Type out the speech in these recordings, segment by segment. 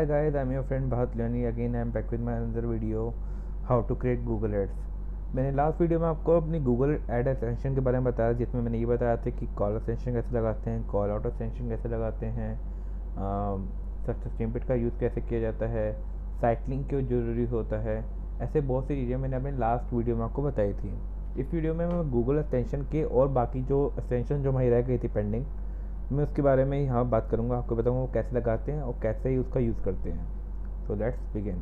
Hi guys, I'm your friend Bharat Liani. Again, I'm back with my another video, how to create Google Ads. मैंने last video में आपको अपनी Google ad extension के बारे में बताया, जिसमें मैंने ये बताया था कि कॉल एक्सटेंशन कैसे लगाते हैं, कॉल आउट एक्सटेंशन कैसे लगाते हैं, सक्सेस स्निपेट का यूज़ कैसे किया जाता है, साइक्लिंग क्यों ज़रूरी होता है। ऐसे बहुत सी चीज़ें मैंने अपने लास्ट वीडियो में आपको बताई थी। इस वीडियो में मैं गूगल एक्सटेंशन के और बाकी जो एक्सटेंशन जो हमारी रह गई थी पेंडिंग, मैं उसके बारे में यहाँ बात करूँगा, आपको बताऊँगा वो कैसे लगाते हैं और कैसे ही उसका यूज़ करते हैं। So let's begin.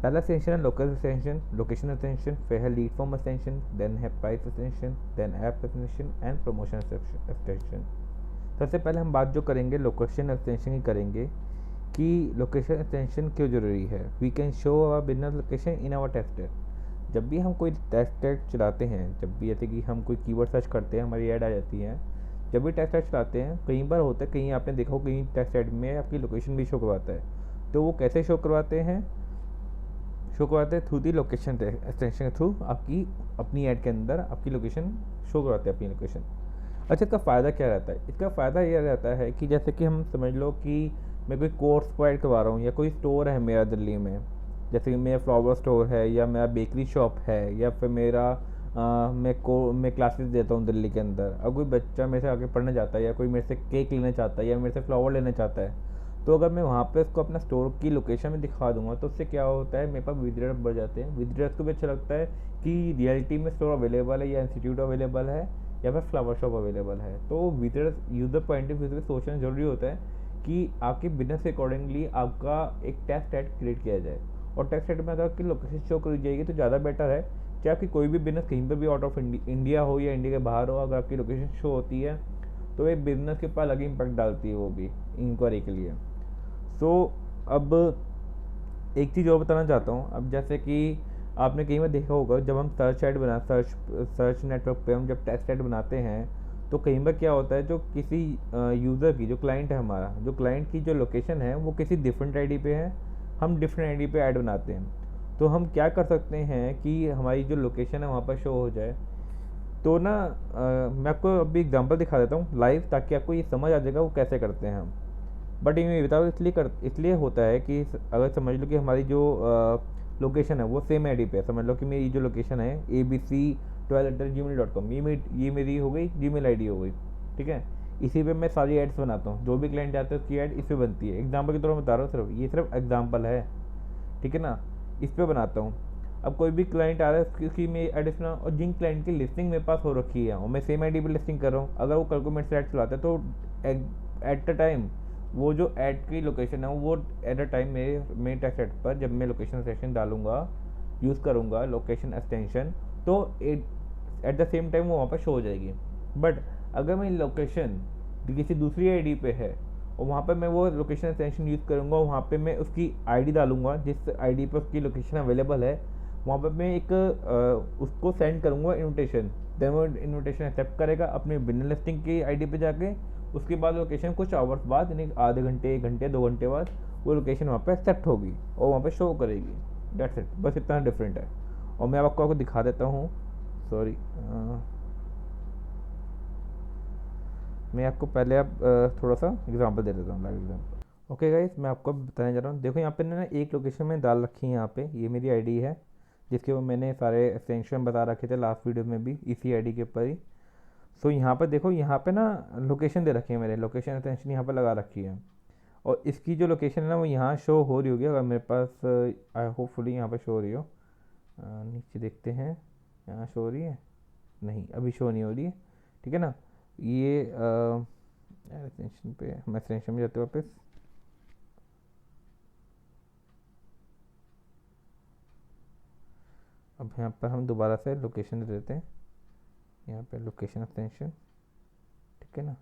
पहला एक्सटेंशन है लोकल एक्सटेंशन, लोकेशन एक्सटेंशन, फिर है लीड फॉर्म एक्सटेंशन, देन है price extension, then app extension and promotion extension. सबसे पहले हम बात जो करेंगे लोकेशन एक्सटेंशन की करेंगे कि लोकेशन एक्सटेंशन क्यों ज़रूरी है। We can show our business location in our test. जब भी हम कोई टेस्ट एड चलाते हैं, जब भी जैसे कि हम कोई कीवर्ड सर्च करते हैं, हमारी ऐड आ जाती है। जब भी टेस्ट एड चलाते हैं, कई बार होता है, कहीं आपने देखा हो कहीं टेस्ट एड में आपकी लोकेशन भी शो करवाता है। तो वो कैसे शो करवाते हैं? शो करवाते हैं थ्रू दी लोकेशन एक्सटेंशन के थ्रू। आपकी अपनी ऐड के अंदर आपकी लोकेशन शो करवाते हैं, अपनी लोकेशन। अच्छा, इसका फ़ायदा क्या रहता है? इसका फ़ायदा ये रहता है कि जैसे कि हम समझ लो कि मैं कोई कोर्स प्रोवाइड करवा रहा हूँ या कोई स्टोर है मेरा दिल्ली में, जैसे कि मेरा फ्लावर स्टोर है या मेरा बेकरी शॉप है या फिर मेरा मैं क्लासेस देता हूँ दिल्ली के अंदर। अब कोई बच्चा मेरे से आगे पढ़ने जाता है या कोई मेरे से केक लेना चाहता है या मेरे से फ्लावर लेना चाहता है, तो अगर मैं वहाँ पे उसको अपना स्टोर की लोकेशन में दिखा दूंगा तो उससे क्या होता है, मेरे पास विजिटर्स बढ़ जाते हैं। विजिटर्स को भी अच्छा लगता है कि रियलिटी में स्टोर अवेलेबल है या इंस्टीट्यूट अवेलेबल है या फिर फ्लावर शॉप अवेलेबल है। तो visitors user point of view से सोचना ज़रूरी होता है कि आपके बिजनेस के अकॉर्डिंगली आपका एक टेस्ट एड क्रिएट किया जाए। और टेस्ट एड में अगर आपकी लोकेशन शो करी जाएगी तो ज़्यादा बेटर है। चाहे आपकी कोई भी बिजनेस कहीं पर भी आउट ऑफ इंडिया हो या इंडिया के बाहर हो, अगर आपकी लोकेशन शो होती है तो एक बिजनेस के ऊपर अलग इम्पैक्ट डालती है, वो भी इंक्वायरी के लिए। सो अब एक चीज़ और बताना चाहता हूँ। अब जैसे कि आपने कई बार देखा होगा, जब हम सर्च नेटवर्क पे हम जब टेक्स्ट ऐड बनाते हैं तो कई बार क्या होता है, जो किसी यूज़र की जो क्लाइंट है हमारा, जो क्लाइंट की जो लोकेशन है वो किसी डिफरेंट आईडी पे है, हम डिफरेंट आईडी पे ऐड बनाते हैं। तो हम क्या कर सकते हैं कि हमारी जो लोकेशन है वहाँ पर शो हो जाए। तो ना मैं आपको अभी एग्जांपल दिखा देता हूँ लाइव, ताकि आपको ये समझ आ जाएगा वो कैसे करते हैं हम। बट ये बताओ, इसलिए होता है कि अगर समझ लो कि हमारी जो लोकेशन है वो सेम आईडी पे है। समझ लो कि मेरी जो लोकेशन है abc12@gmail.com, ये मेरी हो गई जीमेल आईडी हो गई, ठीक है। इसी पे मैं सारी एड्स बनाता हूँ, जो भी क्लाइंट जाते हैं उसकी ऐड इस पे बनती है। एग्जाम्पल के तौर पर बता रहा हूँ, सिर्फ एग्जाम्पल है, ठीक है ना। इस पे बनाता हूँ। अब कोई भी क्लाइंट आ रहा है उसकी मैं एडिशनल, और जिन क्लाइंट की लिस्टिंग मेरे पास हो रखी है और मैं सेम आईडी पे लिस्टिंग कर रहा हूँ, अगर वो कल को मेरे से ऐड चलाता है तो एट द टाइम वो जो ऐड की लोकेशन है वो एट अ टाइम मेरे टेक्स्ट ऐड पर जब मैं लोकेशन सेक्शन डालूंगा, यूज़ करूँगा लोकेशन एक्सटेंशन, तो एट द सेम टाइम वो वहाँ पर शो हो जाएगी। बट अगर मेरी लोकेशन किसी दूसरी आईडी पे है और वहाँ पे मैं वो लोकेशन एक्सटेंशन यूज़ करूँगा, वहाँ पे मैं उसकी आईडी डालूँगा जिस आईडी पे उसकी लोकेशन अवेलेबल है, वहाँ पे मैं एक उसको सेंड करूँगा इन्विटेशन। देन वो इन्विटेशन एक्सेप्ट करेगा अपनी बिजनेस लिस्टिंग की आईडी पे जाके। उसके बाद लोकेशन कुछ आवर्स बाद, यानी आधे घंटे, 1 घंटे, 2 घंटे बाद वो लोकेशन वहाँ पे एक्सेप्ट होगी और वहाँ पे शो करेगी। डेट्स इट, बस इतना डिफरेंट है। और मैं आपको दिखा देता हूँ, सॉरी, मैं आपको पहले अब थोड़ा सा एग्जांपल दे देता हूँ, लाइव एग्जांपल। ओके गाइस, मैं आपको बताने जा रहा हूँ। देखो यहाँ पे ना एक लोकेशन में डाल रखी है, यहाँ पे ये मेरी आईडी है जिसके ऊपर मैंने सारे एक्सटेंशन बता रखे थे लास्ट वीडियो में भी, इसी आईडी के ऊपर ही। सो यहाँ पर देखो, यहाँ पे ना लोकेशन दे रखी है, मेरे लोकेशन एक्सटेंशन यहाँ पर लगा रखी है। और इसकी जो लोकेशन है ना वो यहाँ शो हो रही होगी, अगर मेरे पास, आई होपफुली यहाँ पर शो हो रही हो। नीचे देखते हैं, यहाँ शो हो रही है? नहीं, अभी शो नहीं हो रही है, ठीक है ना। ये एक्सटेंशन पे हम एक्सटेंशन में जाते हैं वापस। अब यहाँ पर हम दोबारा से लोकेशन दे देते हैं, यहाँ पे लोकेशन एक्सटेंशन, ठीक है ना।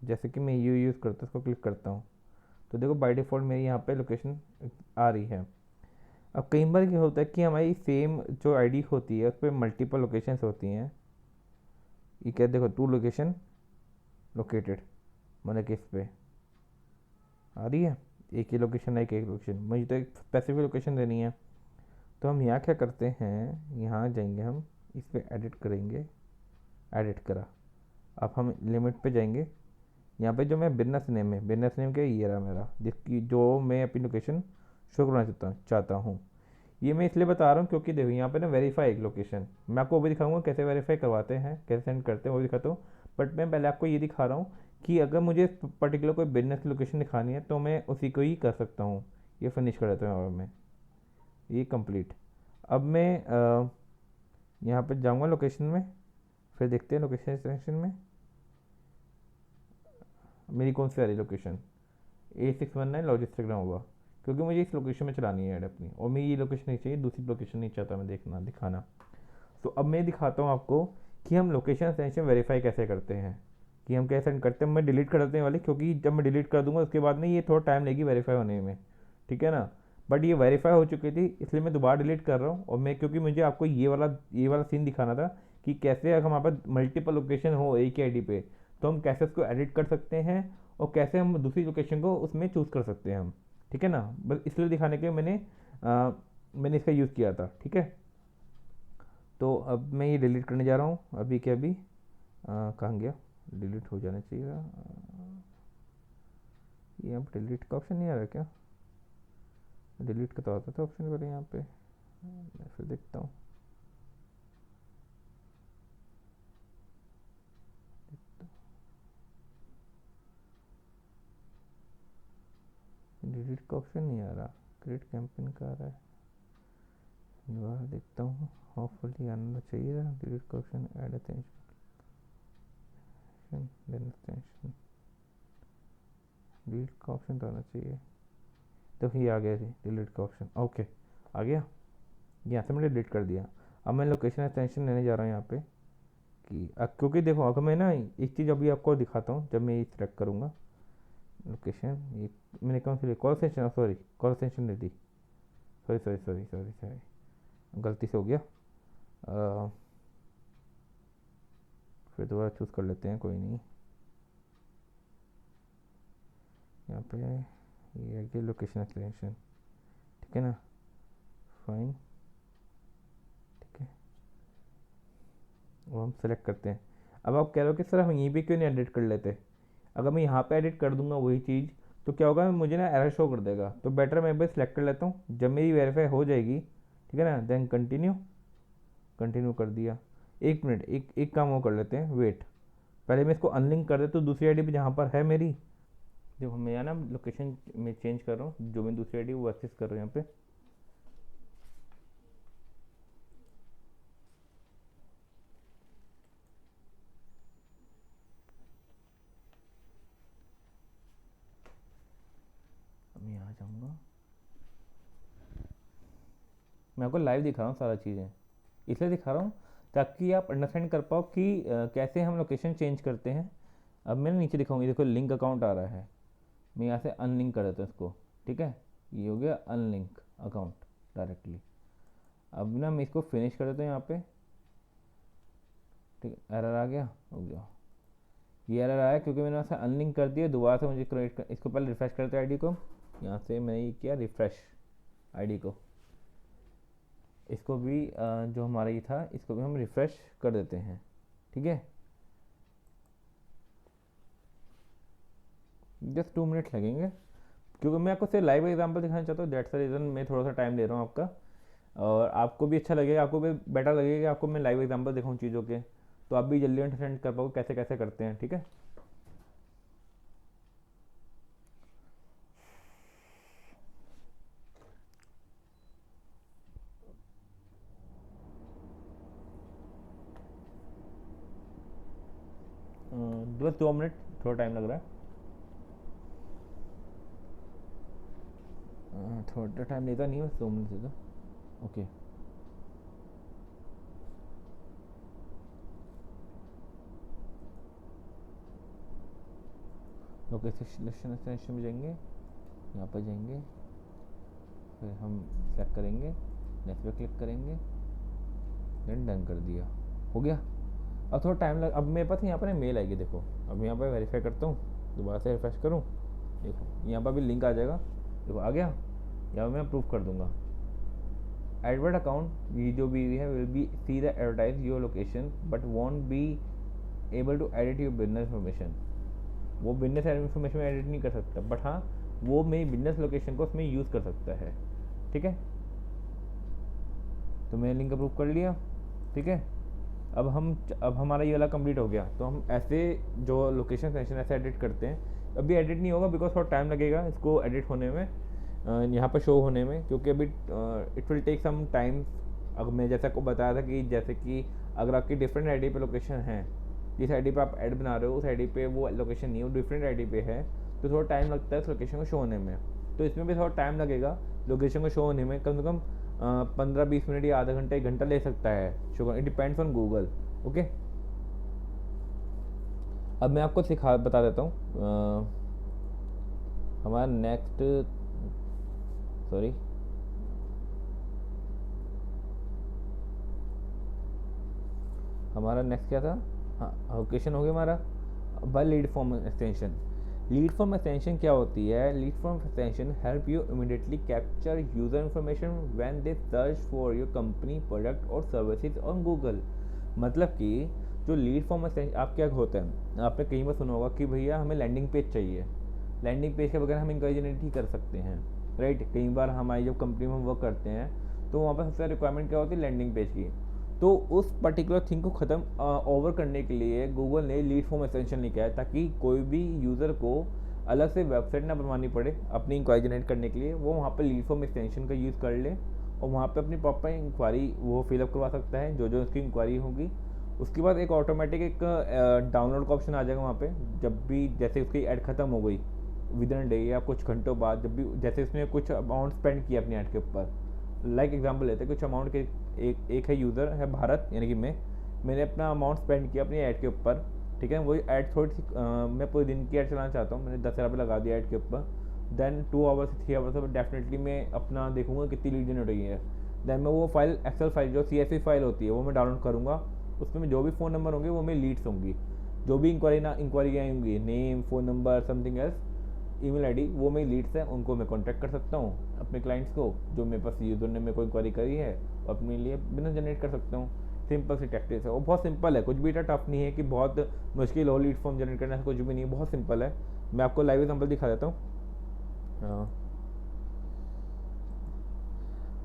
जैसे कि मैं यू यूज़ करता हूँ, उसको क्लिक करता हूँ तो देखो बाय डिफ़ॉल्ट मेरी यहाँ पे लोकेशन आ रही है। अब कई बार क्या होता है कि हमारी सेम जो आईडी होती है उस पर मल्टीपल लोकेशंस होती हैं। ये क्या, देखो, टू लोकेशन लोकेटेड, मतलब कि इस पे आ रही है एक ही लोकेशन है, एक लोकेशन, मुझे तो एक स्पेसिफिक लोकेशन देनी है। तो हम यहाँ क्या करते हैं, यहाँ जाएंगे, हम इस पर एडिट करेंगे, एडिट करा। अब हम लिमिट पे जाएंगे, यहाँ पे जो मैं बिजनेस नेम है, बिजनेस नेम क्या है, ये रहा मेरा, जिसकी जो मैं अपनी लोकेशन शो करना चाहता हूँ। ये मैं इसलिए बता रहा हूँ क्योंकि देखो यहाँ पे ना वेरीफाई एक लोकेशन, मैं आपको वो भी दिखाऊंगा कैसे वेरीफाई करवाते हैं, कैसे सेंड करते हैं वो भी दिखाता हूँ। बट मैं पहले आपको ये दिखा रहा हूँ कि अगर मुझे पर्टिकुलर कोई बिजनेस की लोकेशन दिखानी है तो मैं उसी को ही कर सकता हूँ। ये फिनिश कर देता हूँ, और मैं ये कंप्लीट। अब मैं यहाँ पर जाऊँगा लोकेशन में, फिर देखते हैं लोकेशन सेक्शन में मेरी कौन सी आ रही लोकेशन। A619 लॉजिस्टिक ग्राम होगा, क्योंकि मुझे इस लोकेशन में चलानी है ऐड अपनी, और मैं ये लोकेशन नहीं चाहिए, दूसरी लोकेशन नहीं चाहता मैं दिखाना। तो अब मैं दिखाता हूँ आपको कि हम लोकेशन एक्सटेंशन वेरीफाई कैसे करते हैं, कि हम कैसे सेंड करते हैं। मैं डिलीट कर देने वाली, क्योंकि जब मैं डिलीट कर दूंगा उसके बाद में ये थोड़ा टाइम लेगी वेरीफाई होने में, ठीक है ना। बट ये वेरीफाई हो चुकी थी, इसलिए मैं दोबारा डिलीट कर रहा हूँ। और मैं क्योंकि मुझे आपको ये वाला सीन दिखाना था कि कैसे अगर हमारे पास मल्टीपल लोकेशन हो एक ही आईडी पे, तो हम कैसे उसको एडिट कर सकते हैं, और कैसे हम दूसरी लोकेशन को उसमें चूज़ कर सकते हैं हम, ठीक है ना। बस इसलिए दिखाने के लिए मैंने इसका यूज़ किया था, ठीक है। तो अब मैं ये डिलीट करने जा रहा हूँ अभी के अभी। कहाँ गया, डिलीट हो जाना चाहिए ये यहाँ पर डिलीट का ऑप्शन नहीं आ रहा क्या, डिलीट का तो आता था ऑप्शन पहले यहाँ पे, मैं फिर देखता हूँ। डिलीट का ऑप्शन नहीं आ रहा, क्रिएट कैंपेन का आ रहा है, दोबारा देखता हूँ। होपफुली आना चाहिए डिलीट का option, add attention then extension, delete का ऑप्शन तो आना चाहिए। तो ये आ गया जी डिलीट का ऑप्शन, ओके आ गया। यहाँ से मैंने डिलीट कर दिया। अब मैं लोकेशन एक्सटेंशन लेने जा रहा हूँ यहाँ पे, कि क्योंकि देखो अगर मैं ना एक चीज़ अभी आपको दिखाता हूँ, जब मैं ये सिलेक्ट करूँगा लोकेशन, ये मैंने कौन सी कॉल सेंशन, सॉरी कॉल सेंशन ले दी, sorry sorry sorry sorry sorry, गलती से हो गया। फिर दोबारा चूज़ कर लेते हैं, कोई नहीं। यहाँ पे ये है कि लोकेशन एक्सटेंशन, ठीक है ना, फाइन, ठीक है। वो हम सेलेक्ट करते हैं। अब आप कह रहे हो कि सर हम यहीं पे क्यों नहीं एडिट कर लेते, अगर मैं यहाँ पे एडिट कर दूंगा वही चीज़, तो क्या होगा, मुझे ना एरर शो कर देगा। तो बेटर मैं बस सेलेक्ट कर लेता हूँ, जब मेरी वेरीफाई हो जाएगी, ठीक है ना, देन कंटिन्यू, कंटिन्यू कर दिया। एक मिनट, एक काम वो कर लेते हैं, वेट, पहले मैं इसको अनलिंक कर देता हूँ दूसरी आईडी पे जहाँ पर है मेरी। जब मैं यहाँ ना लोकेशन में चेंज कर रहा हूँ, जो मैं दूसरी आईडी वो एक्सेस कर रहा हूँ यहाँ पे। अब मैं यहाँ जाऊँगा, मैं आपको लाइव दिखा रहा हूँ सारा चीज़ें, इसलिए दिखा रहा हूँ ताकि आप अंडरस्टैंड कर पाओ कि कैसे हम लोकेशन चेंज करते हैं। अब मैं नीचे दिखाऊंगी, देखो लिंक अकाउंट आ रहा है, मैं यहाँ से अनलिंक कर देता हूँ इसको, ठीक है, ये हो गया अनलिंक अकाउंट डायरेक्टली। अब ना मैं इसको फिनिश कर देता हूँ यहाँ पे, ठीक है, एरर आ गया, हो गया, ये एरर आया क्योंकि मैंने यहाँ से अनलिंक कर दिया। दोबारा से मुझे क्रिएट इसको पहले रिफ्रेश करते आईडी को, यहाँ से मैंने ये किया रिफ्रेश आईडी को, इसको भी जो हमारा ये था इसको भी हम रिफ़्रेश कर देते हैं, ठीक है। जस्ट 2 मिनट लगेंगे, क्योंकि मैं आपको सिर्फ लाइव एग्जांपल दिखाना चाहता हूँ, दैट्स द रीज़न मैं थोड़ा सा टाइम ले रहा हूँ आपका, और आपको भी अच्छा लगेगा, आपको भी बेटर लगेगा आपको मैं लाइव एग्जांपल दिखाऊँ चीज़ों के, तो आप भी जल्दी अंडरस्टैंड कर पाओगे कैसे कैसे करते हैं, ठीक है। बस 2 मिनट, थोड़ा टाइम लग रहा है, थोड़ा टाइम लेता नहीं, बस 2 मिनट से तो ओके। लोकेशन एक्सटेंशन में जाएंगे, यहाँ पर जाएंगे, फिर हम सेलेक्ट करेंगे, नेक्स्ट पे क्लिक करेंगे, देन डन कर दिया, हो गया। अब थोड़ा टाइम लग, अब मेरे पास यहाँ पर मेल आएगी, देखो अब यहाँ पर वेरीफाई करता हूँ, दोबारा से रिफ्रेश करूँ, देखो यहाँ पर भी लिंक आ जाएगा, देखो आ गया। यहाँ मैं अप्रूव कर दूंगा, एडवर्ड अकाउंट ये जो भी है will be see the advertise your location but won't be able to edit your business information. वो बिजनेस इन्फॉर्मेशन में एडिट नहीं कर सकता, बट हाँ वो मेरी बिजनेस लोकेशन को उसमें यूज़ कर सकता है। ठीक है, तो मैंने लिंक अप्रूव कर लिया। ठीक है, अब हमारा ये वाला कंप्लीट हो गया। तो हम ऐसे जो लोकेशन एक्सटेंशन ऐसे एडिट करते हैं। अभी एडिट नहीं होगा बिकॉज थोड़ा टाइम लगेगा इसको एडिट होने में, यहाँ पर शो होने में, क्योंकि अभी it will take some time. अगर मैं जैसा को बताया था कि जैसे कि अगर आपकी डिफरेंट आईडी पे लोकेशन है, जिस आईडी पे आप ऐड बना रहे हो उस आईडी पे वो लोकेशन नहीं है, वो डिफरेंट आईडी पे है, तो थोड़ा टाइम लगता है उस लोकेशन को शो होने में। तो इसमें भी थोड़ा टाइम लगेगा लोकेशन को शो होने में, कम से कम 15-20 मिनट या आधा घंटा 1 घंटा ले सकता है show. It depends on Google. Okay, अब मैं आपको बता देता हूँ हमारा नेक्स्ट, सॉरी, हमारा नेक्स्ट क्या था? हाँ, लोकेशन हो गया हमारा। By lead form extension. Lead form extension क्या होती है? Lead form extension help you immediately capture user information when they search for your company product और सर्विसेज ऑन गूगल। मतलब कि जो लीड फॉर्म एक्सटेंशन आप क्या होता है, आपने कई बार सुना होगा कि भैया हमें लैंडिंग पेज चाहिए, लैंडिंग पेज के बगैर हम इंक्वायरी जनरेट ही कर सकते हैं, राइट। कई बार हमारी जब कंपनी में हम वर्क करते हैं तो वहाँ पर सबसे रिक्वायरमेंट क्या होती है? लैंडिंग पेज की। तो उस पर्टिकुलर थिंग को ख़त्म ओवर करने के लिए गूगल ने लीड फॉर्म एक्सटेंशन लिखा है, ताकि कोई भी यूज़र को अलग से वेबसाइट ना बनवानी पड़े अपनी इंक्वायरी जनरेट करने के लिए। वो वहाँ पर लीड फॉर्म एक्सटेंशन का यूज़ कर ले और वहाँ पे अपनी प्रॉपर इंक्वायरी वो फिलअप करवा सकता है, जो जो उसकी इंक्वायरी होगी। उसके बाद एक ऑटोमेटिक एक डाउनलोड का ऑप्शन आ जाएगा वहाँ पे, जब भी जैसे उसकी ऐड ख़त्म हो गई विद इन डे या कुछ घंटों बाद, जब भी जैसे उसने कुछ अमाउंट स्पेंड किया अपनी ऐड के ऊपर। लाइक एग्जांपल लेते हैं, कुछ अमाउंट के एक है यूज़र है भारत, यानी कि मैंने अपना अमाउंट स्पेंड किया अपनी ऐड के ऊपर। ठीक है, वही ऐड थोड़ी सी मैं पूरे दिन की ऐड चलाना चाहता हूँ, मैंने 10,000 रुपये लगा दिया ऐड के ऊपर। देन 2 आवर्स से 3 आवर्स में डेफिनेटली मैं अपना देखूंगा कितनी लीड जनरेट हुई है। देन मैं वो फाइल, एक्सेल फाइल जो CSV फाइल होती है वो मैं डाउनलोड करूँगा। उसमें जो भी फ़ोन नंबर होंगे वो मेरी लीड्स होंगी, जो भी इंक्वायरी आई होंगी, name, phone number, something else, email ID, वो मेरी लीड्स हैं, उनको मैं कांटेक्ट कर सकता हूँ अपने क्लाइंट्स को, जो मेरे पास यूज़र ने मेरे को इंक्वायरी करी है, और अपने लिए बिजनेस जनरेट कर सकता हूँ। सिंपल सी टैक्टिक्स है, वो बहुत सिंपल है, कुछ भी इतना टफ नहीं है कि बहुत मुश्किल हो लीड फॉर्म जनरेट करना, कुछ भी नहीं है, बहुत सिंपल है। मैं आपको लाइव एग्जाम्पल दिखा देता हूँ।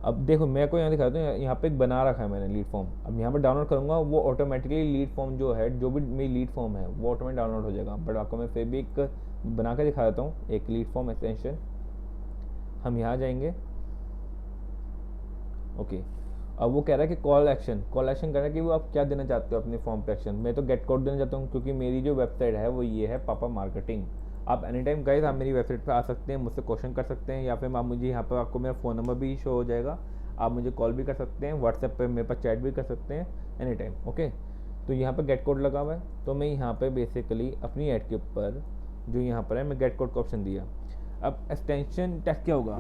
अब देखो मैं को यहाँ दिखाता हूँ, यहाँ पे एक बना रखा है मैंने लीड फॉर्म। अब यहाँ पर डाउनलोड करूँगा वो ऑटोमेटिकली लीड फॉर्म जो है, जो भी मेरी लीड फॉर्म है वो ऑटोमेटिक डाउनलोड हो जाएगा। बट आपको मैं फिर भी एक बना के दिखा देता हूँ, एक लीड फॉर्म एक्सटेंशन। हम यहाँ जाएंगे। ओके, अब वो कह रहा है कि कॉल एक्शन कह रहा है कि वो आप क्या देना चाहते हो अपने फॉर्म पे एक्शन। मैं तो गेट कोड देना चाहता हूँ, क्योंकि मेरी जो वेबसाइट है वो ये है पापा मार्केटिंग। आप एनी टाइम गाइस आप मेरी वेबसाइट पे आ सकते हैं, मुझसे क्वेश्चन कर सकते हैं, या फिर आप मुझे यहाँ पर आपको मेरा फ़ोन नंबर भी शो हो जाएगा, आप मुझे कॉल भी कर सकते हैं, व्हाट्सएप पे मेरे पास चैट भी कर सकते हैं एनी टाइम। ओके, तो यहाँ पर गेट कोड लगा हुआ है, तो मैं यहाँ पर बेसिकली अपनी ऐड के ऊपर जो यहाँ पर है मैं गेट कोड का ऑप्शन दिया। अब एक्सटेंशन टेक्स्ट क्या होगा?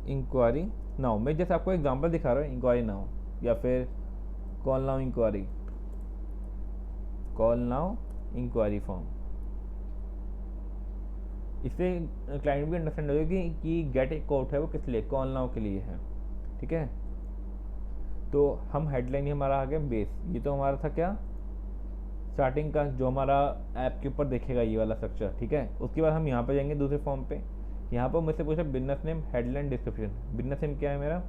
Enquiry now. मैं जैसे आपको एग्जांपल दिखा रहा हूँ, इंक्वायरी नाउ, या फिर call now enquiry, call now enquiry form. इससे क्लाइंट भी अंडरस्टैंड होगा कि गेट एक कोड है वो किस लिए, कॉल नाउ के लिए है। ठीक है, तो हम हेडलाइन ही हमारा आ गया बेस। ये तो हमारा था क्या, स्टार्टिंग का, जो हमारा ऐप के ऊपर देखेगा ये वाला स्ट्रक्चर। ठीक है, उसके बाद हम यहाँ पे जाएंगे दूसरे फॉर्म पे। यहाँ पर मुझसे पूछा business name, headline, description. Business name क्या है मेरा?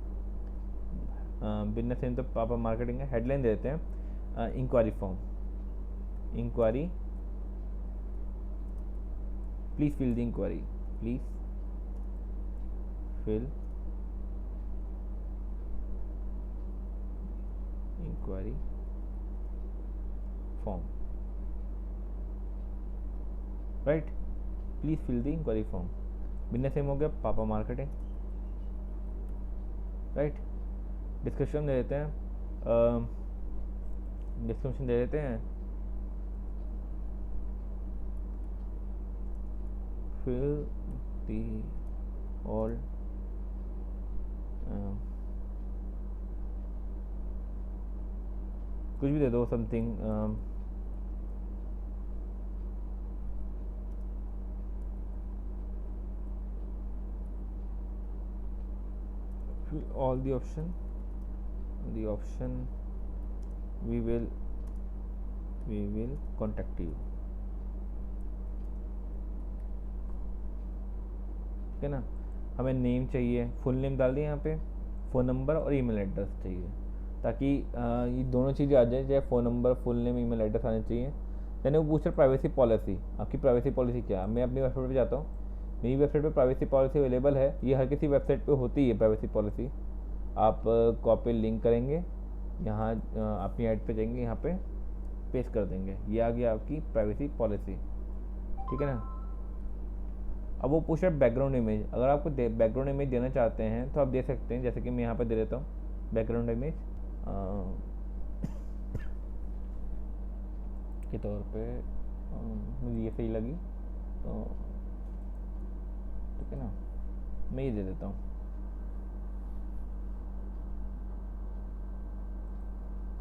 बिजनेस नेम तो पापा मार्केटिंग है। हेडलाइन दे देते हैं enquiry form, enquiry, please fill the enquiry, please fill enquiry form, right, please fill the enquiry form. Business name हो गया पापा मार्केटिंग, राइट। डिस्क्रिप्शन दे देते हैं, डिस्क्रिप्शन दे देते हैं fill the all कुछ भी दे दो, something fill all the option we will we will contact you, ठीक है ना। हमें नेम चाहिए, फुल नेम डाल दिए यहाँ पे, फ़ोन नंबर और ईमेल एड्रेस चाहिए, ताकि ये दोनों चीज़ें आ जाए, चाहे phone number, full name, email address आने चाहिए। मैंने वो पूछ रहा प्राइवेसी पॉलिसी, आपकी प्राइवेसी पॉलिसी क्या है। मैं अपनी वेबसाइट पे जाता हूँ, मेरी वेबसाइट पे प्राइवेसी पॉलिसी अवेलेबल है, ये हर किसी वेबसाइट पे होती है प्राइवेसी पॉलिसी। आप कॉपी लिंक करेंगे, यहाँ अपनी ऐड पे जाएंगे, यहाँ पे पेस्ट कर देंगे, ये आ गया आपकी प्राइवेसी पॉलिसी, ठीक है ना। अब वो पूछ रहा है बैकग्राउंड इमेज, अगर आपको बैकग्राउंड इमेज देना चाहते हैं तो आप दे सकते हैं, जैसे कि मैं यहाँ पे दे देता हूँ बैकग्राउंड इमेज के तौर पे, मुझे ये सही लगी तो ठीक है ना, मैं ये दे देता हूँ।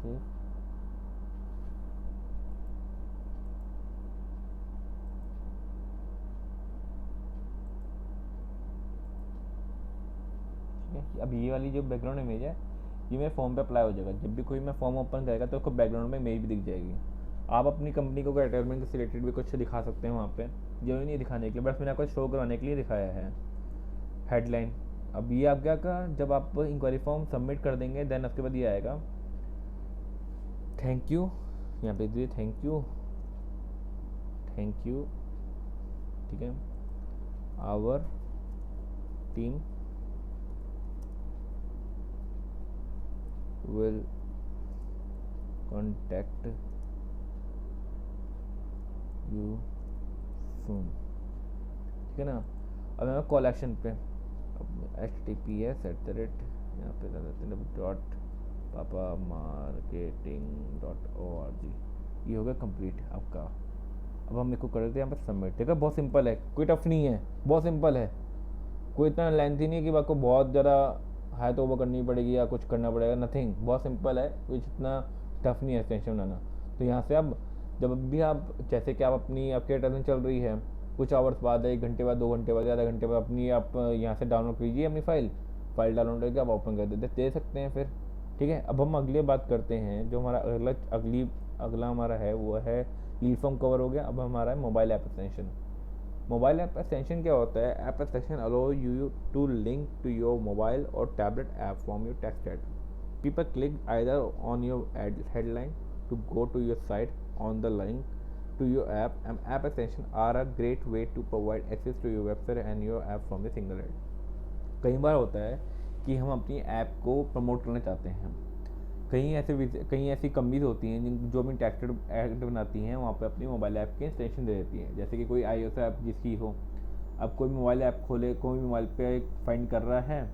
ठीक है, अब ये वाली जो बैकग्राउंड इमेज है ये मेरे फॉर्म पे अप्लाई हो जाएगा, जब भी कोई मैं फॉर्म ओपन करेगा तो उसको बैकग्राउंड में इमेज भी दिख जाएगी। आप अपनी कंपनी को एडवर्टाइजमेंट से रिलेटेड भी कुछ दिखा सकते हैं वहाँ पे, जो नहीं दिखाने के लिए, बस मैंने आपको शो करवाने के लिए दिखाया है हेडलाइन। अब ये आप क्या का, जब आप इंक्वायरी फॉर्म सबमिट कर देंगे देन उसके बाद ये आएगा थैंक यू, यहाँ पे दीजिए थैंक यू, थैंक यू, ठीक है। Our team will contact you soon, ठीक है ना। अब मैं कॉल एक्शन पे HTTPS यहाँ पे .papamarketing.org, ये हो गया कंप्लीट आपका। अब हम इसको कर देते हैं यहाँ पे सबमिट, ठीक है। बहुत सिंपल है, कोई टफ नहीं है, बहुत सिंपल है, कोई इतना लेंथी नहीं है कि आपको बहुत ज़्यादा हाई तो ओवर करनी पड़ेगी या कुछ करना पड़ेगा, नथिंग, बहुत सिंपल है, कुछ इतना टफ नहीं है एक्सटेंशन बनाना। तो यहाँ से अब जब भी आप, जैसे कि आप अपनी, आपकी एडवर्टाइजमेंट चल रही है, कुछ आवर्स बाद, 1 घंटे बाद, 2 घंटे बाद, आधा घंटे बाद अपनी आप यहाँ से डाउनलोड कीजिए अपनी फाइल डाउनलोड करके आप ओपन कर दे सकते हैं फिर, ठीक है। अब हम अगली बात करते हैं, जो हमारा अगला हमारा है वो है लीड फॉर्म कवर हो गया। अब हमारा है mobile app extension. Mobile app extension क्या होता है, app extension allow you to link to your mobile और tablet app from your text ad. People click either on your headline to go to your site on the link to your app, and app extension are a great way to provide access to your website and your app from a single ad। कई बार होता है कि हम अपनी app को promote करना चाहते हैं, कई ऐसी कंपनीज होती हैं जो अपनी टेक्स्टेड ऐड बनाती हैं, वहाँ पे अपनी मोबाइल ऐप के एक्सटेंशन दे देती हैं, जैसे कि कोई iOS ऐप जिसकी हो। अब कोई मोबाइल ऐप खोले, कोई मोबाइल पे फाइंड कर रहा है,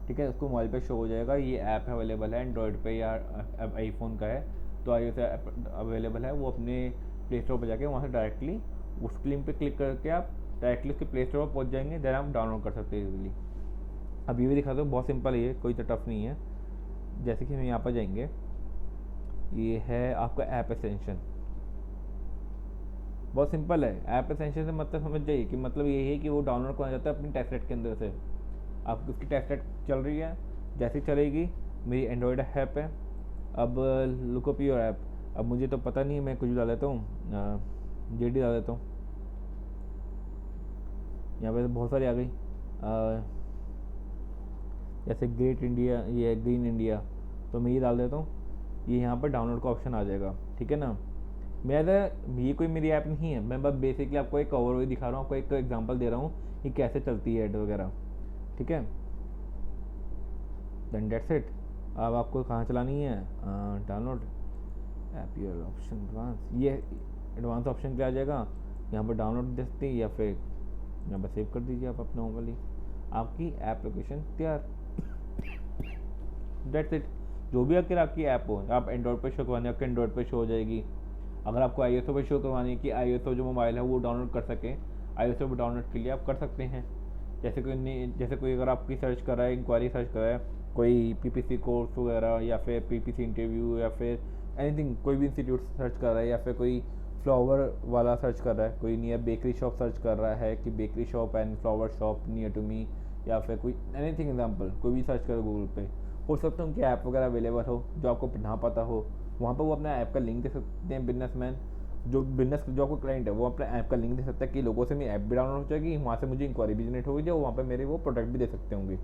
ठीक है, उसको मोबाइल पे शो हो जाएगा ये ऐप अवेलेबल है एंड्रॉयड पे या आईफोन का है, तो iOS ऐप अवेलेबल है, वो अपने प्ले स्टोर पर जाके वहाँ से डायरेक्टली उस लिंक पे क्लिक करके आप डायरेक्टली उसके प्ले स्टोर पर पहुँच जाएंगे, देन आप डाउनलोड कर सकते हैं इजीली। अब ये भी दिखा दो, बहुत सिंपल है ये, कोई तो टफ नहीं है। जैसे कि हम यहाँ पर जाएंगे, ये है आपका ऐप एक्सटेंशन, बहुत सिंपल है। ऐप एक्सटेंशन से मतलब समझ जाइए कि मतलब ये है कि वो डाउनलोड करना चाहता है अपनी टेस्टनेट के अंदर से। आपकी उसकी टेस्टनेट चल रही है, जैसे चलेगी, मेरी एंड्रॉयड ऐप है। अब लुकअप योर ऐप, अब मुझे तो पता नहीं है, मैं कुछ डाल देता हूँ, JD डाल देता हूँ, यहाँ पे बहुत सारी आ गई, जैसे ग्रेट इंडिया, ये ग्रीन इंडिया, तो मैं ये डाल देता हूँ, ये यहाँ पर डाउनलोड का ऑप्शन आ जाएगा, ठीक है ना। ये कोई मेरी ऐप नहीं है, मैं बस बेसिकली आपको एक कवर हुई दिखा रहा हूँ, आपको एक एग्जांपल दे रहा हूँ कि कैसे चलती है ऐड वगैरह, ठीक है। Then that's it. अब आपको कहाँ चलानी है, download app your option advance, ये एडवांस ऑप्शन पे आ जाएगा, यहाँ पर डाउनलोड दे सकते हैं या फिर यहाँ पर सेव कर दीजिए आप अपना मोबाइल, आपकी एप्लीकेशन तैयार। That's it. जो भी अगर आपकी ऐप हो, आप एंड्रॉयड पर शो करवाने, आपके एंड्रॉयड पर शो हो जाएगी। अगर आपको iOS पर शो करवानी है कि iOS जो मोबाइल है वो डाउनलोड कर सके, iOS पर डाउनलोड के लिए आप कर सकते हैं। जैसे कोई अगर आपकी सर्च कर रहा है, इंक्वायरी सर्च कर रहा है, कोई PPC कोर्स वगैरह या फिर PPC इंटरव्यू या फिर एनीथिंग, कोई भी इंस्टीट्यूट सर्च कर रहा है, या फिर कोई फ्लावर वाला सर्च कर रहा है, कोई नियर बेकरी शॉप सर्च कर रहा है कि bakery shop and flower shop near to me, या फिर कोई एनीथिंग एग्जांपल, कोई भी सर्च करो गूगल पे, हो सकता है उनकी ऐप वगैरह अवेलेबल हो जो आपको ना पता हो, वहाँ पर वो अपना ऐप का लिंक दे सकते हैं बिजनेसमैन, जो आपको क्लाइंट है वो अपना ऐप का लिंक दे सकता है कि लोगों से मेरी ऐप भी डाउनलोड हो जाएगी, वहाँ से मुझे इंक्वायरी भी जनरेट होगी, जो वहाँ पर मेरे वो प्रोडक्ट भी दे सकते होंगे।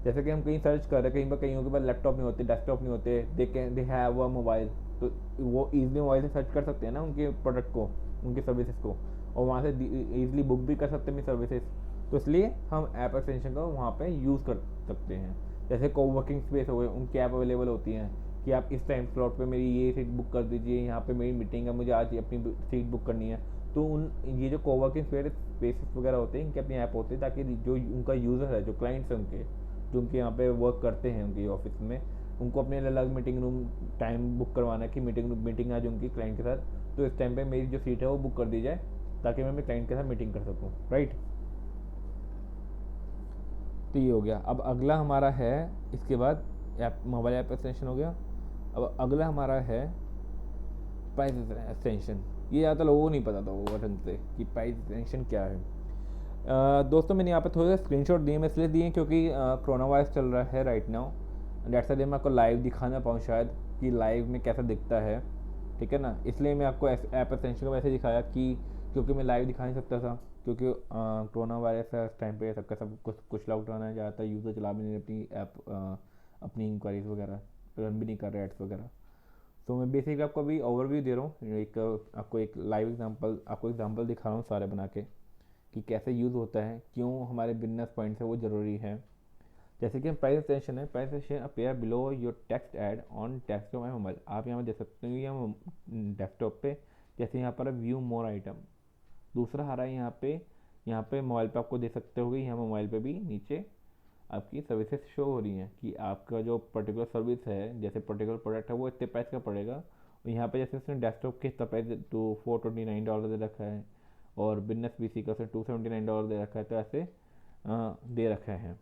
जैसे कि हम कहीं सर्च कर रहे हैं, कहीं पर कहीं के पास लैपटॉप नहीं होते, डेस्कटॉप नहीं होते, दे हैव अ मोबाइल, तो वो ईजिली मोबाइल से सर्च कर सकते हैं ना उनके प्रोडक्ट को, उनकी सर्विसेज को, और वहाँ से ईजिली बुक भी कर सकते हैं मेरी सर्विसेज। तो इसलिए हम ऐप एक्सटेंशन का वहाँ पे यूज़ कर सकते हैं। जैसे कोवर्किंग स्पेस हो गए, उनकी ऐप अवेलेबल होती हैं कि आप इस टाइम स्लॉट पे मेरी ये सीट बुक कर दीजिए, यहाँ पे मेरी मीटिंग है, मुझे आज अपनी सीट बुक करनी है। तो उन ये जो कोवर्किंग स्पेसेस वगैरह होते हैं, इनके अपनी ऐप होते हैं, ताकि जो उनका यूज़र है, जो क्लाइंट्स हैं उनके, जो उनके यहाँ पे वर्क करते हैं उनकी ऑफिस में, उनको अपने अलग मीटिंग रूम टाइम बुक करवाना है कि मीटिंग आज उनकी क्लाइंट के साथ, तो इस टाइम पे मेरी जो सीट है वो बुक कर दी जाए, ताकि मैं अपने क्लाइंट के साथ मीटिंग कर सकूँ, राइट। तो ये हो गया। अब अगला हमारा है, इसके बाद ऐप, मोबाइल ऐप एक्सटेंशन हो गया। अब अगला हमारा है प्राइस एक्सटेंशन। ये ज़्यादा लोगों को नहीं पता था वो ढंग से कि प्राइस एक्सटेंशन क्या है। दोस्तों मैंने यहाँ पे थोड़े से स्क्रीनशॉट दिए, मैं इसलिए दिए क्योंकि कोरोना वायरस चल रहा है राइट नाउ, डेट्स वाई मैं आपको लाइव दिखा ना पाऊँ शायद, कि लाइव में कैसा दिखता है, ठीक है ना। इसलिए मैं आपको ऐप एक्सटेंशन को वैसे दिखाया कि क्योंकि मैं लाइव दिखा नहीं सकता था, क्योंकि कोरोना वायरस है इस टाइम पे, सबका सब कुछ लॉकडाउन है, ज़्यादातर यूज़र चला भी नहीं अपनी ऐप, अपनी इंक्वायरीज वगैरह रन भी नहीं कर रहे एड्स वगैरह। तो मैं बेसिकली आपको अभी ओवरव्यू दे रहा हूँ, आपको एक लाइव एग्जांपल, आपको एग्जांपल दिखा रहा हूँ सारे बना के, कि कैसे यूज़ होता है, क्यों हमारे बिजनेस पॉइंट से वो ज़रूरी है। जैसे कि हम प्राइस एक्सटेंशन है, price extension appear below your text add on desktop and mobile. आप यहाँ पर देख सकते हो या डेस्कटॉप पे, जैसे यहाँ पर व्यू मोर आइटम, दूसरा आ रहा है यहाँ पे मोबाइल पे आपको दे सकते हो, यहाँ मोबाइल पे भी नीचे आपकी सर्विसेज शो हो रही हैं कि आपका जो पर्टिकुलर सर्विस है, जैसे पर्टिकुलर प्रोडक्ट है वो इतने प्राइस का पड़ेगा। और यहाँ पे जैसे उसने डेस्कटॉप के इतना प्राइस टू $429 दे रखा है, और बिजनेस पीसी का उसने $279 दे रखा है, तो ऐसे दे रखा है।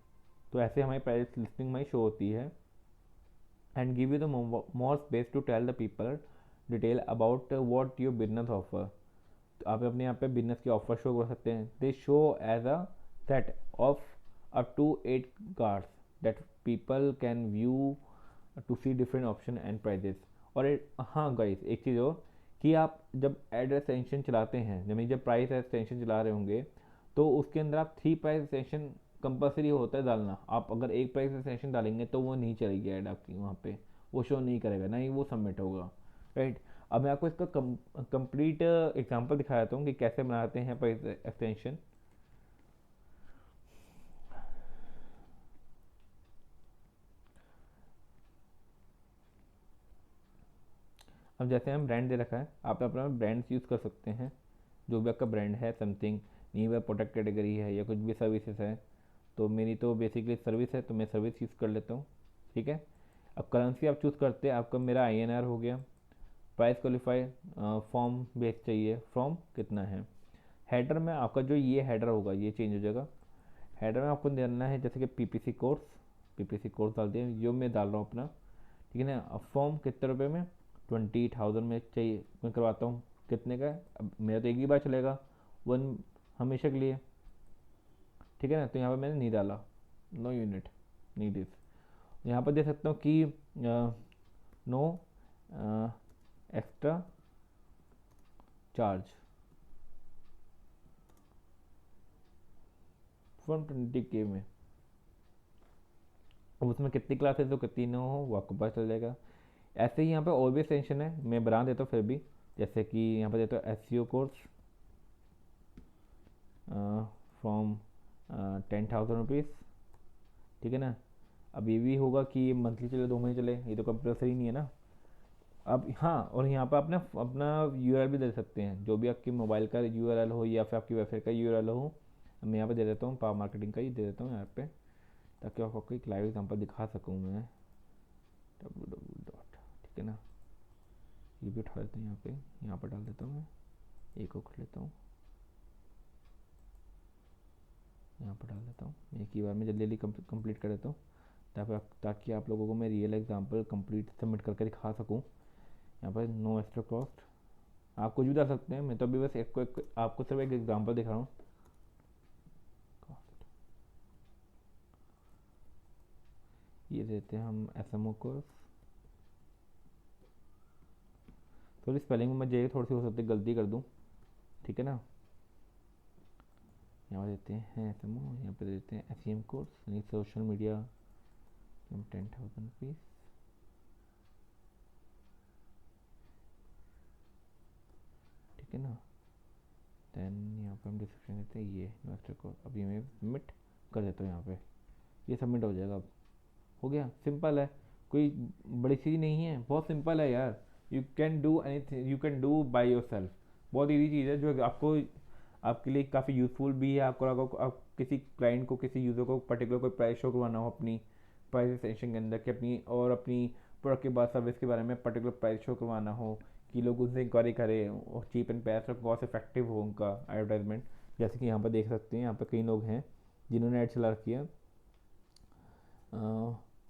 तो ऐसे हमारी प्राइस लिस्टिंग में शो होती है, and give you the more space to tell the people detail about what your business offer. तो आप अपने यहाँ पे बिजनेस के ऑफर शो कर सकते हैं। They show as a set of up to 8 cards that people can view to see different option and prices. और हाँ गाइस, एक चीज़ और, कि आप जब एड एक्सटेंशन चलाते हैं, जब प्राइस एक्सटेंशन चला रहे होंगे, तो उसके अंदर आप 3 प्राइस एक्सटेंशन कंपलसरी होता है डालना। आप अगर एक प्राइस एक्सटेंशन डालेंगे तो वो नहीं चलेगी ऐड आपकी, वहाँ पे वो शो नहीं करेगा, ना ही वो सबमिट होगा, राइट। अब मैं आपको इसका कंप्लीट एग्जांपल दिखा देता हूँ कि कैसे बनाते हैं प्राइस एक्सटेंशन। अब जैसे हम ब्रांड दे रखा है, आप अपना ब्रांड्स यूज़ कर सकते हैं, जो भी आपका ब्रांड है, समथिंग न्यू है, प्रोडक्ट कैटेगरी है, या कुछ भी सर्विसेज है। तो मेरी तो बेसिकली सर्विस है, तो मैं सर्विस यूज़ कर लेता हूँ, ठीक है। अब करेंसी आप चूज़ करते हैं, आपका मेरा INR हो गया। प्राइस क्वालिफाई फॉर्म बेस चाहिए, फॉर्म कितना है। हेडर में आपका जो ये हेडर होगा ये चेंज हो जाएगा। हेडर में आपको देना है जैसे कि पीपीसी कोर्स डाल दिया, जो मैं डाल रहा हूँ अपना, ठीक है ना। अब फॉर्म कितने रुपए में, 20,000 में चाहिए, मैं करवाता हूँ। कितने का है, अब मेरा तो एक ही बार चलेगा, 1 हमेशा के लिए, ठीक है ना। तो यहाँ पर मैंने नहीं डाला, नो यूनिट नीड इज। यहाँ पर दे सकता हूँ कि no extra charge from 20K में। अब उसमें कितनी क्लासेस हो कितनी ना हो वो आपको पता चल जाएगा। ऐसे ही यहाँ पे और भी एक्सटेंशन है, मैं बना देता हूँ फिर भी। जैसे कि यहाँ पर देता हूँ SEO कोर्स फ्रॉम 10,000 रुपीज़, ठीक है ना। अब ये भी होगा कि ये मंथली चले 2 महीने चले, ये तो कंपल्सरी नहीं है ना। अब हाँ, और यहाँ पर अपना अपना URL भी दे सकते हैं, जो भी आपकी मोबाइल का URL हो या फिर आपकी वेबसाइट का URL हो। मैं यहाँ पे दे देता हूँ, पावर मार्केटिंग का ही दे देता हूँ यहाँ पे, ताकि आपको एक लाइव एग्जांपल दिखा सकूँ मैं। www. ठीक है ना, ये भी उठा देते हैं यहाँ पे, यहाँ पर डाल देता हूँ मैं, एक और कर लेता हूँ, यहाँ पर डाल देता हूँ। एक ही बार में जल्दी जल्दी कंप्लीट कर देता हूँ, ताकि आप लोगों को मैं रियल एग्जांपल कंप्लीट सबमिट करके दिखा सकूँ। यहाँ पर नो एक्स्ट्रा कॉस्ट, आप कुछ भी डाल सकते हैं, मैं तो अभी बस आपको सिर्फ एक एग्जांपल दिखा रहा हूँ। ये देते हैं हम SMO कोर्स, थोड़ी स्पेलिंग में मुझे थोड़ी सी हो सकती है गलती कर दूँ, ठीक है ना। यहाँ देते हैं समूह, यहाँ पे देते हैं एस कोर्स यानी सोशल मीडिया 10,000 रुपीज़, ठीक है ना। देन यहाँ पे हम डिस्क्रिप्शन देते हैं ये इन्वेस्टर को, अभी मैं सबमिट कर देता हूँ यहाँ पे, ये सबमिट हो जाएगा। अब हो गया, सिंपल है, कोई बड़ी चीज़ नहीं है, बहुत सिंपल है यार। You can do anything, you can do by your self. बहुत ईजी चीज़ है जो आपको, आपके लिए काफ़ी यूज़फुल भी है। आपको अगर आप किसी क्लाइंट को, किसी यूज़र को पर्टिकुलर कोई प्राइस शो करवाना हो अपनी प्राइस सेक्शन के अंदर, कि अपनी और अपनी प्रोडक्ट के बाद सर्विस के बारे में पर्टिकुलर प्राइस शो करवाना हो कि लोग उनसे इंक्वायरी करें और चीप एंड बेस्ट और कॉस्ट इफेक्टिव हो उनका एडवर्टाइजमेंट। जैसे कि यहाँ पर देख सकते हैं, यहाँ पर कई लोग हैं जिन्होंने ऐड चला रखी है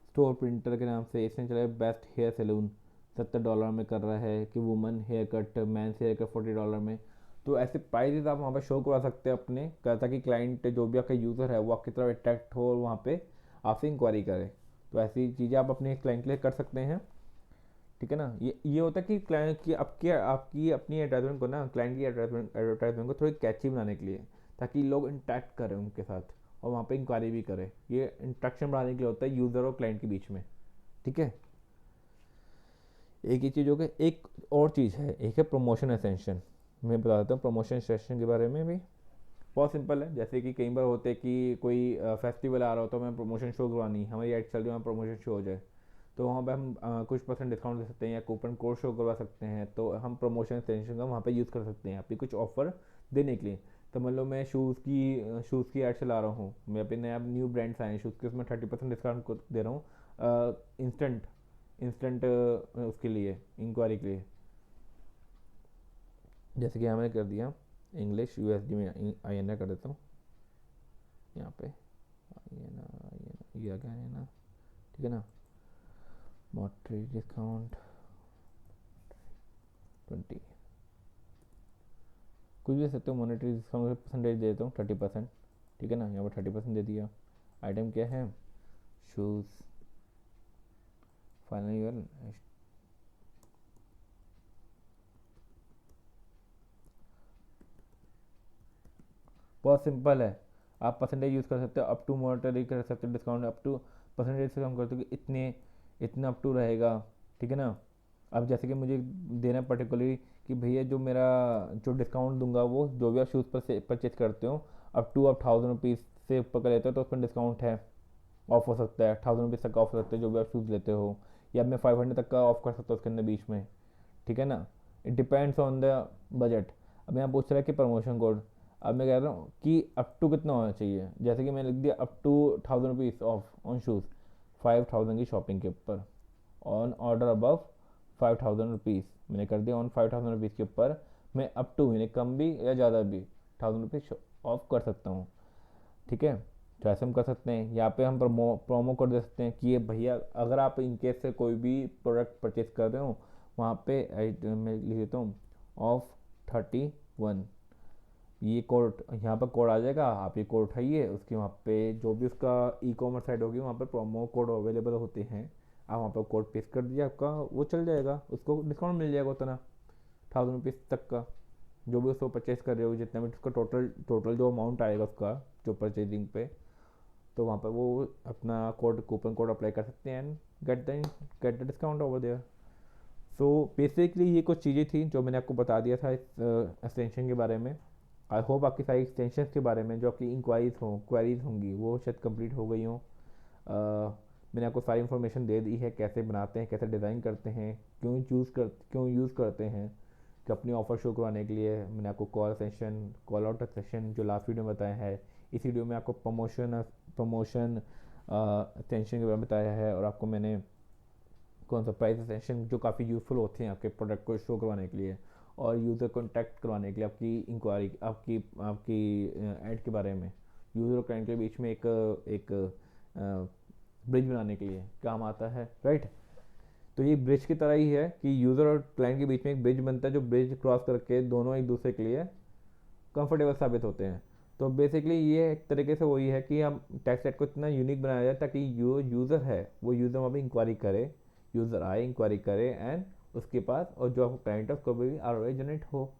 स्टोर प्रिंटर के नाम से। इसने चला बेस्ट हेयर सैलून $70 में कर रहा है, कि woman hair cut, men's hair cut $40 में। तो ऐसे प्राइजेस आप वहाँ पर शो करवा सकते हैं अपने, ताकि क्लाइंट जो भी आपका यूज़र है वो आपकी तरफ अट्रैक्ट हो और वहाँ पे आपसे इंक्वायरी करे। तो ऐसी चीज़ें आप अपने क्लाइंट के लिए कर सकते हैं, ठीक है ना। ये होता है कि क्लाइंट की आपकी आपकी अपनी एडवर्टाइजमेंट को ना, क्लाइंट की एडवर्टाइजमेंट को थोड़ी कैची बनाने के लिए, ताकि लोग इंटरेक्ट करें उनके साथ और वहाँ पे इंक्वायरी भी करें। ये इंट्रैक्शन बढ़ाने के लिए होता है यूज़र और क्लाइंट के बीच में, ठीक है। एक ही चीज़ हो गई, एक और चीज़ है, एक है प्रमोशन एसेंशन। मैं बता देता हूँ प्रमोशन सेशन के बारे में भी। बहुत सिंपल है, जैसे कि कई बार होते हैं कि कोई फेस्टिवल आ रहा हो तो हमें प्रमोशन शो करवानी, हमारी एड चल रही है, प्रमोशन शो हो जाए, तो वहाँ पे हम कुछ परसेंट डिस्काउंट दे सकते हैं या कूपन कोड शो करवा सकते हैं। तो हम प्रमोशन एक्सटेंशन का वहाँ पे यूज़ कर सकते हैं अपनी कुछ ऑफर देने के लिए। तो मान लो मैं शूज़ की ऐड चला रहा हूँ, मैं अपने नया न्यू ब्रांड्स आए हैं शूज़ के, उसमें 30% डिस्काउंट दे रहा हूँ इंस्टेंट इंस्टेंट उसके लिए इंक्वायरी के लिए। जैसे कि हमने कर दिया इंग्लिश USD में INR कर देता हूँ यहाँ पे, ये आ गया INR, ठीक है ना। मॉटरी डिस्काउंट 20, कुछ भी दे सकते हो, मॉनेटरी डिस्काउंट परसेंटेज दे देता हूँ 30%, ठीक है ना। यहाँ पर 30% दे दिया। आइटम क्या है, शूज़, फाइनल ईयर, बहुत सिंपल है। आप परसेंटेज यूज़ कर सकते हो, अप टू मॉनेटरी कर सकते हो, डिस्काउंट अप टू परसेंटेज से कम करते हो कि इतना अप टू रहेगा, ठीक है ना। अब जैसे कि मुझे देना पर्टिकुलरली कि भैया जो मेरा जो डिस्काउंट दूंगा वो जो भी आप शूज़ पर से परचेज करते हो अप टू आप 1000 रुपीज़ से ऊपर का लेते हो तो उसमें डिस्काउंट है, ऑफ हो सकता है, 1000 रुपीज़ तक का ऑफ हो सकता है जो भी आप शूज़ लेते हो, या मैं 500 तक का ऑफ कर सकता हूँ उसके अंदर बीच में, ठीक है ना। It depends on the budget. अब यहाँ पूछ रहा है कि प्रमोशन कोड, अब मैं कह रहा हूँ कि अप टू कितना होना चाहिए। जैसे कि मैंने लिख दिया up to 1000 rupees off on shoes, 5000 की शॉपिंग के ऊपर, ऑन ऑर्डर अबव 5000 रुपीज़ मैंने कर दिया, ऑन 5000 रुपीज़ के ऊपर मैं अप टू यानी कम भी या ज़्यादा भी 1000 रुपीज़ ऑफ कर सकता हूँ, ठीक है। तो ऐसे हम कर सकते हैं। यहाँ पे हम प्रोमो कोड दे सकते हैं कि ये भैया अगर आप इनकेस से कोई भी प्रोडक्ट परचेज कर रहे हो वहाँ पे मैं लिख देता हूँ ऑफ 31, ये कोड यहाँ पर कोड आ जाएगा, आप ये कोड उठाइए, उसके वहाँ पे जो भी उसका ई-कॉमर्स साइट होगी वहाँ पर प्रोमो कोड अवेलेबल होते हैं, आप वहाँ पर कोड पेस्ट कर दीजिए, आपका वो चल जाएगा, उसको डिस्काउंट मिल जाएगा उतना 1000 रुपीज़ तक का जो भी उसको परचेज कर रहे हो, जितना भी उसका टोटल टोटल जो अमाउंट आएगा उसका जो परचेजिंग पे, तो वहाँ पर वो अपना कोड कूपन कोड अप्लाई कर सकते हैं and get the discount over there. So basically ये कुछ चीज़ें थी जो मैंने आपको बता दिया था इस एक्सटेंशन के बारे में। आई होप आपकी सारी एक्सटेंशन के बारे में जो आपकी इंक्वायरीज हों क्वेरीज होंगी वो शायद कंप्लीट हो गई हों। मैंने आपको सारी इन्फॉर्मेशन दे दी है, कैसे बनाते हैं, कैसे डिज़ाइन करते हैं, क्यों यूज़ करते हैं, कि अपनी ऑफ़र शो करवाने के लिए। मैंने आपको कॉल आउट सेशन जो लास्ट वीडियो में बताया है, इस वीडियो में आपको प्रमोशन एक्सटेंशन के बारे में बताया है, और आपको मैंने कौन सा प्राइस एक्सटेंशन जो काफ़ी यूज़फुल होते हैं आपके प्रोडक्ट को शो करवाने के लिए और यूज़र कॉन्टैक्ट करवाने के लिए, आपकी इंक्वायरी आपकी आपकी ऐड के बारे में यूज़र और क्लाइंट के बीच में एक ब्रिज बनाने के लिए काम आता है, राइट। तो ये ब्रिज की तरह ही है कि यूज़र और क्लाइंट के बीच में एक ब्रिज बनता है, जो ब्रिज क्रॉस करके दोनों एक दूसरे के लिए कंफर्टेबल साबित होते हैं। तो बेसिकली ये एक तरीके से वही है कि हम टैक्स सेट को इतना यूनिक बनाया जाए ताकि जो यूज़र है वो यूज़र वहाँ पर इंक्वायरी करे, यूज़र आए इंक्वायरी करे एंड उसके पास और जो आपको क्लाइंट है उसको भी ROI जनरेट हो।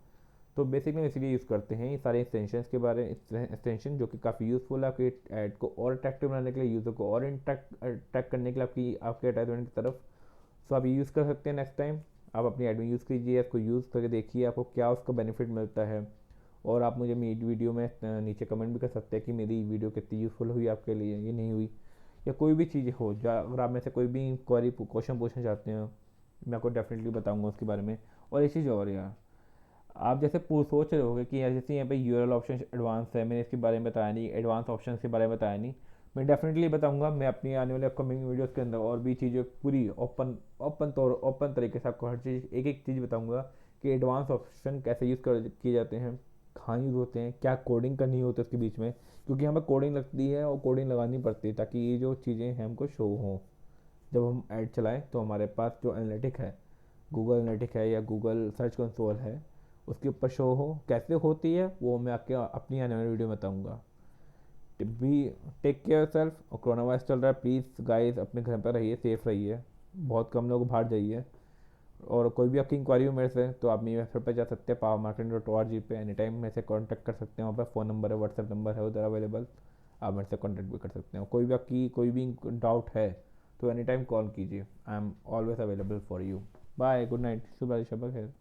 तो बेसिकली इसीलिए यूज़ करते हैं ये सारे एक्सटेंशन के बारे एक्सटेंशन, जो कि काफ़ी यूज़फुल है आपके ऐड को और अट्रैक्टिव बनाने के लिए, यूज़र को और अट्रैक्ट करने के लिए आपके एडवर्टाइजमेंट की तरफ। सो आप ये यूज़ कर सकते हैं। नेक्स्ट टाइम आप अपनी ऐड में यूज़ कीजिए, इसको यूज़ करके देखिए आपको क्या उसका बेनिफिट मिलता है। और आप मुझे मेरी वीडियो में नीचे कमेंट भी कर सकते हैं कि मेरी वीडियो कितनी यूज़फुल हुई आपके लिए, ये नहीं हुई, या कोई भी चीज़ हो जो अगर आप में से कोई भी क्वेरी क्वेश्चन पूछना चाहते हैं, मैं आपको डेफिनेटली बताऊंगा उसके बारे में। और एक चीज़ और यार, आप जैसे सोच रहे होगे कि यार जैसे यहाँ पे यूआरएल ऑप्शन एडवांस है, मैंने इसके बारे में बताया नहीं, एडवांस ऑप्शन के बारे में बताया नहीं। मैं डेफिनेटली बताऊंगा, मैं अपनी आने वाले अपकमिंग वीडियोस के अंदर और भी चीज़ें पूरी ओपन तरीके से आपको हर चीज़ एक एक चीज़ बताऊंगा कि एडवांस ऑप्शन कैसे यूज़ कर किए जाते हैं, कहाँ यूज़ होते हैं, क्या कोडिंग करनी होती है उसके बीच में, क्योंकि हमें कोडिंग लगती है और कोडिंग लगानी पड़ती है ताकि ये जो चीज़ें हैं हमको शो हों जब हम ऐड चलाएं। तो हमारे पास जो एनालिटिक है, गूगल एनालिटिक है या गूगल सर्च कंसोल है, उसके ऊपर शो हो, कैसे होती है वो मैं आपके अपनी आने वाली वीडियो में बताऊँगा। Be take care self. और कोरोना वायरस चल रहा है, प्लीज़ गाइस अपने घर पर रहिए, सेफ रहिए, बहुत कम लोग बाहर जाइए। और कोई भी आपकी इंक्वायरी हो मेरे से तो आप मेरी वेबसाइट पर जा सकते हैं powermarketing.org पे, एनी टाइम मेरे से कॉन्टैक्ट कर सकते हैं। वहाँ पर फ़ोन नंबर है, व्हाट्सएप नंबर है उधर अवेलेबल, आप मेरे से कॉन्टैक्ट भी कर सकते हैं। कोई भी आपकी कोई भी डाउट है तो एनी टाइम कॉल कीजिए, I am always available for you. Bye, good night, शुभ शब खैर।